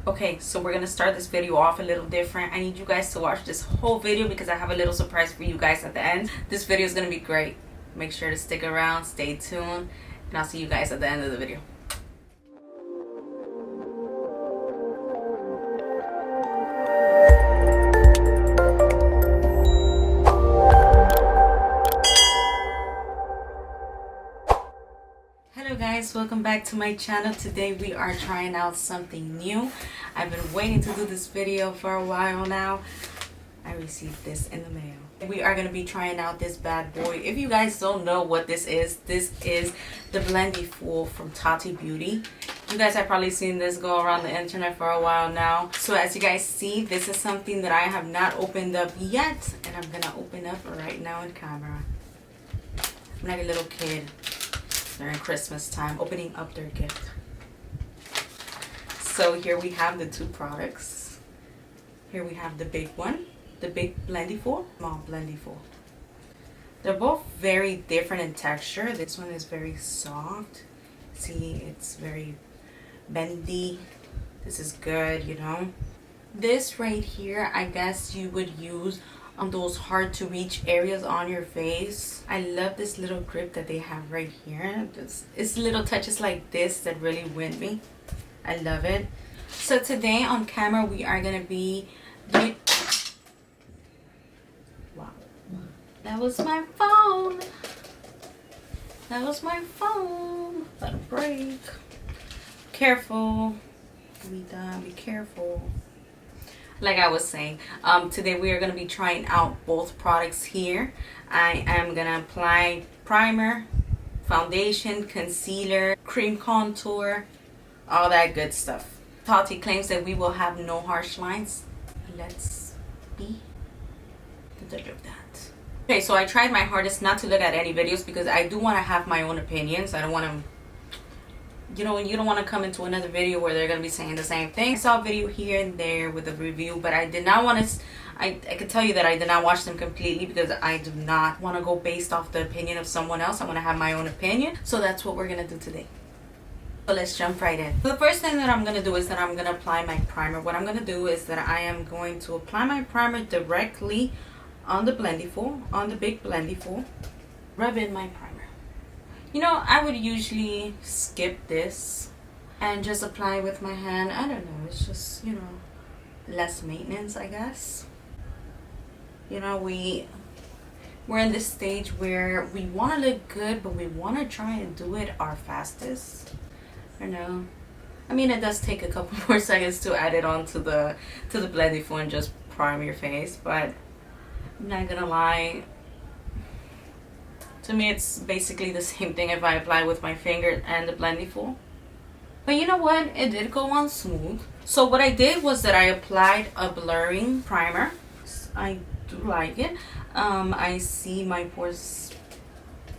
Okay, so we're gonna start this video off a little different. I need you guys to watch this whole video because I have a little surprise for you guys at the end. This video is gonna be great. Make sure to stick around, stay tuned, and I'll see you guys at the end of the video. Hello guys, welcome back to my channel. Today we are trying out something new. I've been waiting to do this video for a while now. I received this in the mail. We are going to be trying out this bad boy. If you guys don't know what this is the Blendiful from Tati Beauty. You guys have probably seen this go around the internet for a while now. So as you guys see, this is something that I have not opened up yet, and I'm going to open up right now on camera. I'm like a little kid during Christmas time opening up their gift. So here we have the two products. Here we have the big one, the big Blendiful, small Blendiful. They're both very different in texture. This one is very soft. See, it's very bendy. This is good, you know. This right here, I guess you would use on those hard to reach areas on your face. I love this little grip that they have right here. It's little touches like this that really win me. I love it. So today on camera we are gonna be doing... Wow, that was my phone. That was my phone. Let it break. Careful, Rita, be careful. Like I was saying, today we are going to be trying out both products here. I am going to apply primer, foundation, concealer, cream contour, all that good stuff. Tati claims that we will have no harsh lines. Let's be the judge of that. Okay, so I tried my hardest not to look at any videos because I do want to have my own opinions. I don't want to... You know, you don't want to come into another video where they're going to be saying the same thing. I saw a video here and there with a review, but I did not want to... I can tell you that I did not watch them completely because I do not want to go based off the opinion of someone else. I want to have my own opinion. So that's what we're going to do today. So let's jump right in. So the first thing that I'm going to do is that I'm going to apply my primer. What I'm going to do is that I am going to apply my primer directly on the Blendiful, on the big Blendiful. Rub in my primer. You know, I would usually skip this and just apply with my hand. I don't know, it's just, you know, less maintenance, I guess. You know, we're in this stage where we want to look good, but we want to try and do it our fastest. I know. I mean, it does take a couple more seconds to add it on to the Blendiful and just prime your face, but I'm not gonna lie. To me, it's basically the same thing if I apply with my finger and the Blendiful. But you know what? It did go on smooth. So what I did was that I applied a blurring primer. I do like it. I see my pores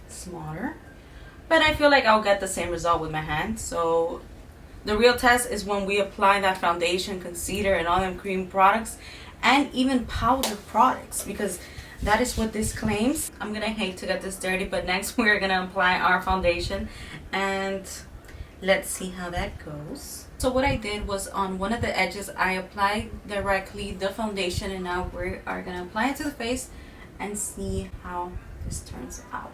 smaller. But I feel like I'll get the same result with my hand. So the real test is when we apply that foundation, concealer, and all them cream products. And even powder products. Because that is what this claims. I'm gonna hate to get this dirty, but next we're gonna apply our foundation and let's see how that goes. So what I did was on one of the edges I applied directly the foundation, and now we are gonna apply it to the face and see how this turns out.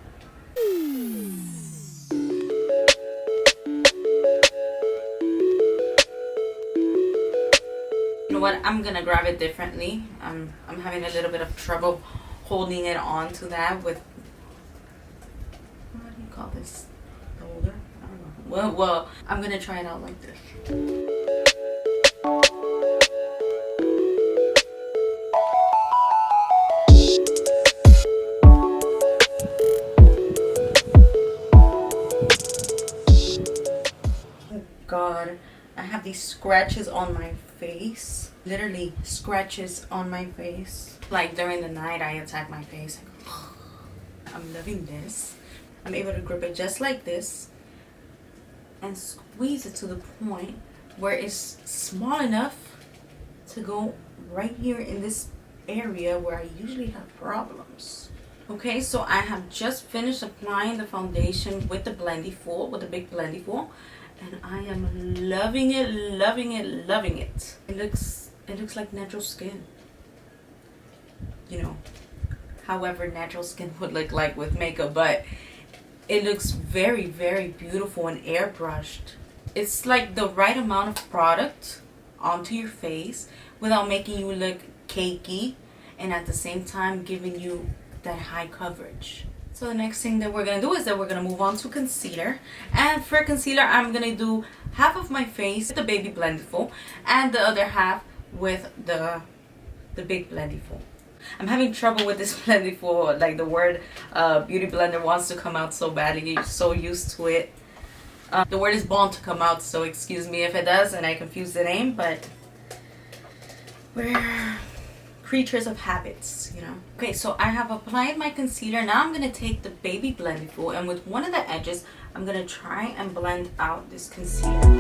You know what? I'm gonna grab it differently. I'm having a little bit of trouble holding it on to that with, what do you call this, the holder? I don't know. Well, I'm gonna try it out like this. Oh God, I have these scratches on my face. Literally scratches on my face. Like during the night I attack my face. I'm loving this. I'm able to grip it just like this and squeeze it to the point where it's small enough to go right here in this area where I usually have problems. Okay, so I have just finished applying the foundation with the Blendiful, with the big Blendiful, and I am loving it, loving it, loving it. It looks like natural skin. You know, however natural skin would look like with makeup, but it looks very, very beautiful and airbrushed. It's like the right amount of product onto your face without making you look cakey, and at the same time giving you that high coverage. So the next thing that we're gonna do is that we're gonna move on to concealer. And for concealer, I'm gonna do half of my face with the baby Blendiful and the other half with the big Blendiful. I'm having trouble with this Blendiful, like the word beauty blender wants to come out so badly. You're so used to it. The word is bound to come out, so excuse me if it does and I confuse the name, but we're creatures of habits, you know. Okay, so I have applied my concealer. Now I'm gonna take the baby Blendiful, and with one of the edges I'm gonna try and blend out this concealer. Oh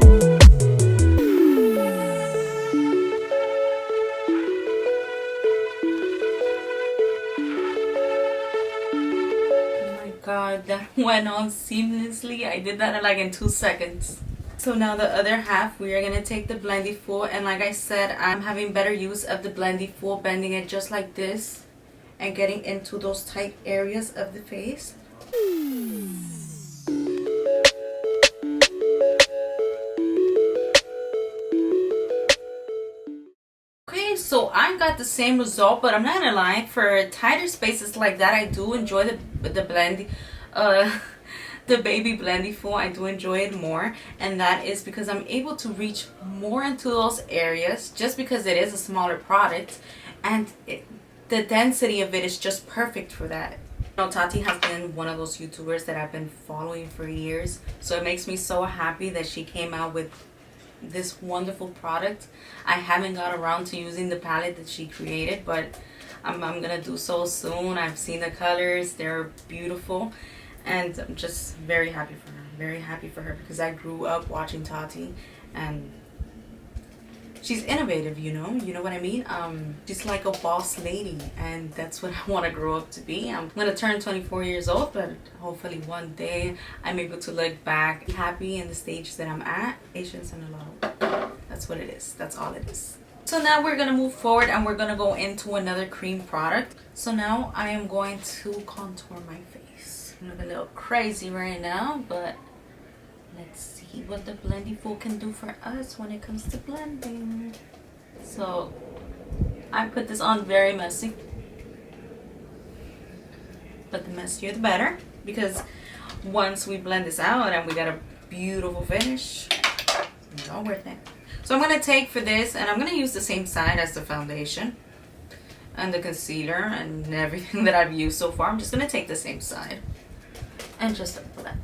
my god, that went on seamlessly. I did that like in 2 seconds. So now the other half, we are going to take the Blendiful, and like I said, I'm having better use of the Blendiful, bending it just like this and getting into those tight areas of the face. Okay, so I got the same result, but I'm not gonna lie, for tighter spaces like that, I do enjoy the baby Blendiful. I do enjoy it more, and that is because I'm able to reach more into those areas just because it is a smaller product, and the density of it is just perfect for that. You know, Tati has been one of those YouTubers that I've been following for years, so it makes me so happy that she came out with this wonderful product. I haven't got around to using the palette that she created, but I'm gonna do so soon. I've seen the colors, they're beautiful. And I'm just very happy for her. Very happy for her because I grew up watching Tati, and she's innovative, you know what I mean? She's like a boss lady, and that's what I want to grow up to be. I'm going to turn 24 years old, but hopefully one day I'm able to look back happy in the stage that I'm at. Patience and a lot. That's what it is. That's all it is. So now we're going to move forward, and we're going to go into another cream product. So now I am going to contour my face. I look a little crazy right now, but let's see what the Blendiful can do for us when it comes to blending. So I put this on very messy, but the messier the better, because once we blend this out and we got a beautiful finish, it's all worth it. So I'm going to take for this, and I'm going to use the same side as the foundation and the concealer and everything that I've used so far. I'm just going to take the same side and just blend.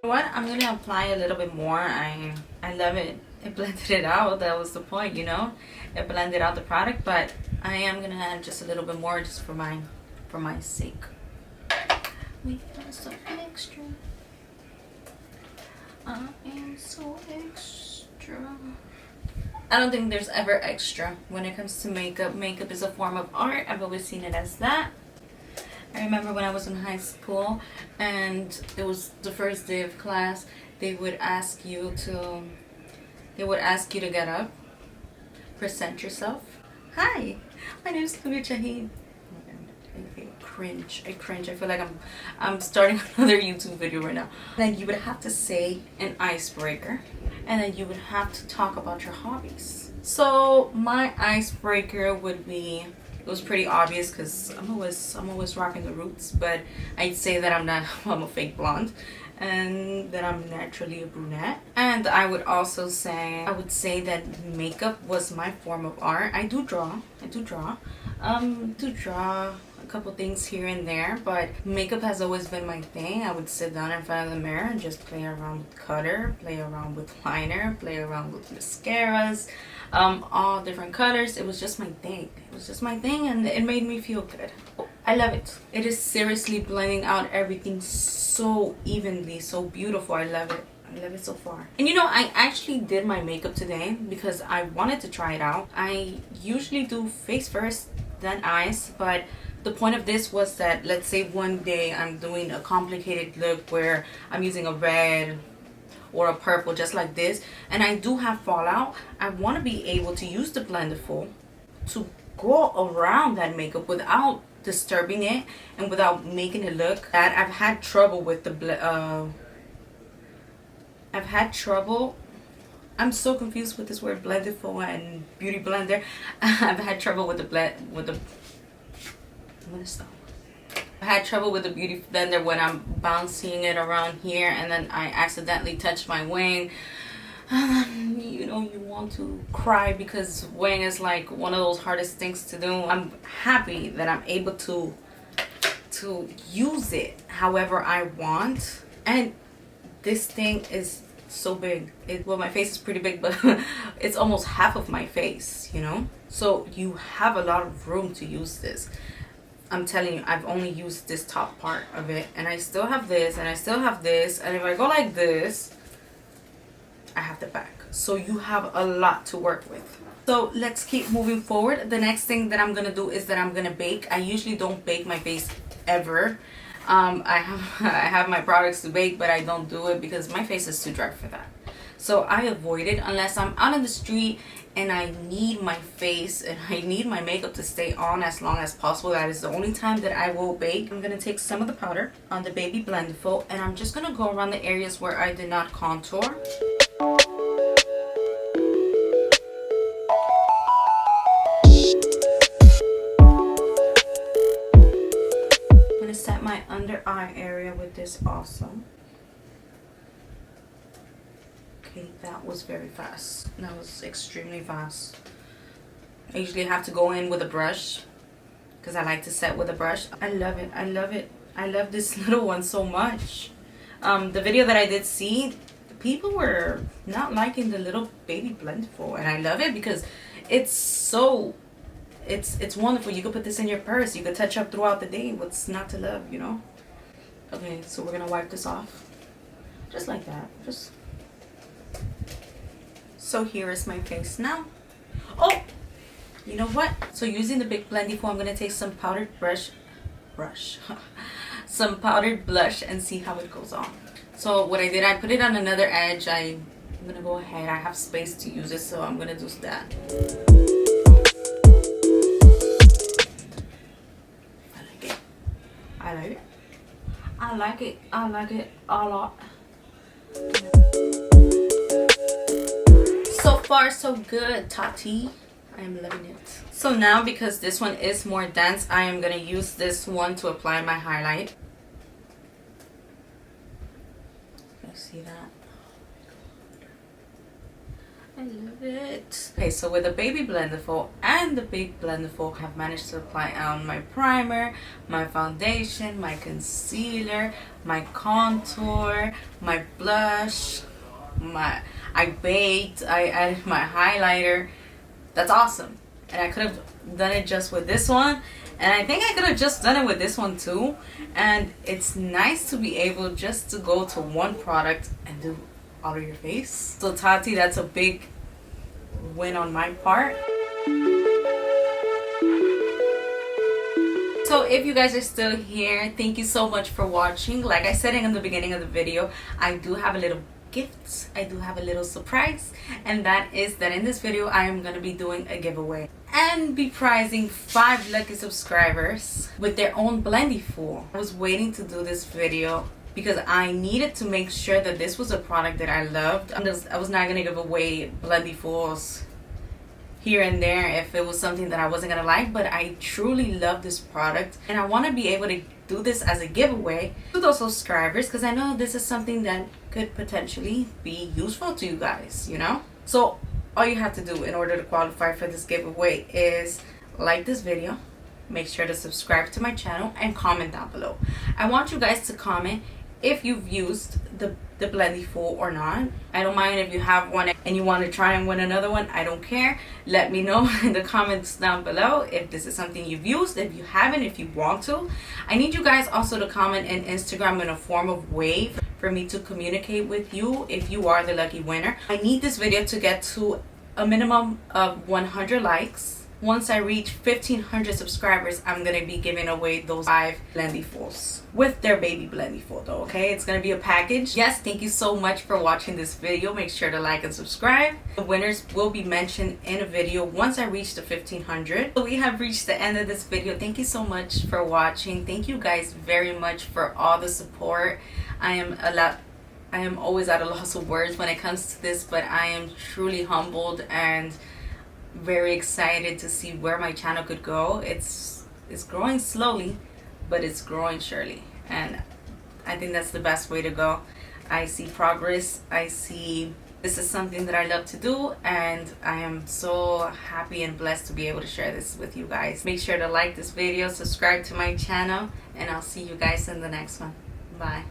What? I'm going to apply a little bit more. I love it. It blended it out. That was the point, you know. It blended out the product, but I am gonna add just a little bit more, just for my sake. We are so extra. I am so extra. I don't think there's ever extra when it comes to makeup. Makeup is a form of art. I've always seen it as that. I remember when I was in high school, and it was the first day of class, they would ask you to get up, present yourself. Hi, my name is Shaheen. I cringe. I feel like I'm starting another YouTube video right now. Then you would have to say an icebreaker, and then you would have to talk about your hobbies. So my icebreaker would be, it was pretty obvious because I'm always rocking the roots, but I'd say that I'm a fake blonde, and that I'm naturally a brunette. And I would also say, that makeup was my form of art. I do draw. I do draw a couple things here and there, but makeup has always been my thing. I would sit down in front of the mirror and just play around with color, play around with liner, play around with mascaras, all different colors. It was just my thing. It was just my thing, and it made me feel good. I love it. It is seriously blending out everything so evenly, so beautiful. I love it. I love it so far. And you know, I actually did my makeup today because I wanted to try it out. I usually do face first, then eyes, but the point of this was that, let's say one day I'm doing a complicated look where I'm using a red or a purple just like this, and I do have fallout. I want to be able to use the Blendiful to go around that makeup without disturbing it and without making it look bad. I've had trouble with the I'm so confused with this word Blendiful and Beauty Blender. I've had trouble with the I'm gonna stop. I had trouble with the Beauty Blender when I'm bouncing it around here and then I accidentally touch my wing. You know, you want to cry because wing is like one of those hardest things to do. I'm happy that I'm able to use it however I want, and this thing is so big. Well, my face is pretty big, but it's almost half of my face, you know, so you have a lot of room to use this. I'm telling you, I've only used this top part of it, and I still have this, and I still have this, and if I go like this, I have the back. So you have a lot to work with. So let's keep moving forward. The next thing that I'm gonna do is that I'm gonna bake. I usually don't bake my face ever. I have my products to bake, but I don't do it because my face is too dry for that. So I avoid it unless I'm out on the street and I need my face and I need my makeup to stay on as long as possible. That is the only time that I will bake. I'm gonna take some of the powder on the Baby Blendiful and I'm just gonna go around the areas where I did not contour. Set my under eye area with this also. Okay, that was very fast. That was extremely fast. I usually have to go in with a brush because I like to set with a brush. I love it. I love it. I love this little one so much. The video that I did see, people were not liking the little Baby Blendiful, and I love it because it's so it's wonderful. You could put this in your purse. You could touch up throughout the day. What's not to love, you know? Okay, so we're gonna wipe this off just like that. Just so here is my face now. Oh, you know what? So using the big Blendiful, I'm gonna take some powdered some powdered blush and see how it goes on. So what I did, I put it on another edge. I'm gonna go ahead. I have space to use it, so I'm gonna do that. I like it. I like it. I like it a lot. So far so good, Tati. I am loving it. So now, because this one is more dense, I am going to use this one to apply my highlight. You see that? I love it. Okay, so with the Baby Blendiful and the Big Blendiful, I have managed to apply on my primer, my foundation, my concealer, my contour, my blush, I baked, I added my highlighter. That's awesome. And I could have done it just with this one, and I think I could have just done it with this one too. And it's nice to be able just to go to one product and do all of your face. So Tati, that's a big win on my part. So if you guys are still here, thank you so much for watching. Like I said in the beginning of the video, I do have a little gift. I do have a little surprise, and that is that in this video I am going to be doing a giveaway and be prizing 5 lucky subscribers with their own Blendiful. I was waiting to do this video because I needed to make sure that this was a product that I loved. I was not going to give away Blendifuls here and there if it was something that I wasn't going to like, but I truly love this product and I want to be able to do this as a giveaway to those subscribers because I know this is something that could potentially be useful to you guys, you know? So all you have to do in order to qualify for this giveaway is like this video, make sure to subscribe to my channel and comment down below. I want you guys to comment if you've used the Blendiful or not. I don't mind if you have one and you want to try and win another one. I don't care. Let me know in the comments down below if this is something you've used, if you haven't, if you want to. I need you guys also to comment in Instagram in a form of way for me to communicate with you if you are the lucky winner. I need this video to get to a minimum of 100 likes. Once I reach 1,500 subscribers, I'm going to be giving away those 5 Blendifuls with their baby Blendiful though, okay? It's going to be a package. Yes, thank you so much for watching this video. Make sure to like and subscribe. The winners will be mentioned in a video once I reach the 1,500. So we have reached the end of this video. Thank you so much for watching. Thank you guys very much for all the support. I am always at a loss of words when it comes to this, but I am truly humbled and very excited to see where my channel could go. It's growing slowly, but it's growing surely, and I think that's the best way to go. I see progress. I see this is something that I love to do, and I am so happy and blessed to be able to share this with you guys. Make sure to like this video, subscribe to my channel, and I'll see you guys in the next one. Bye.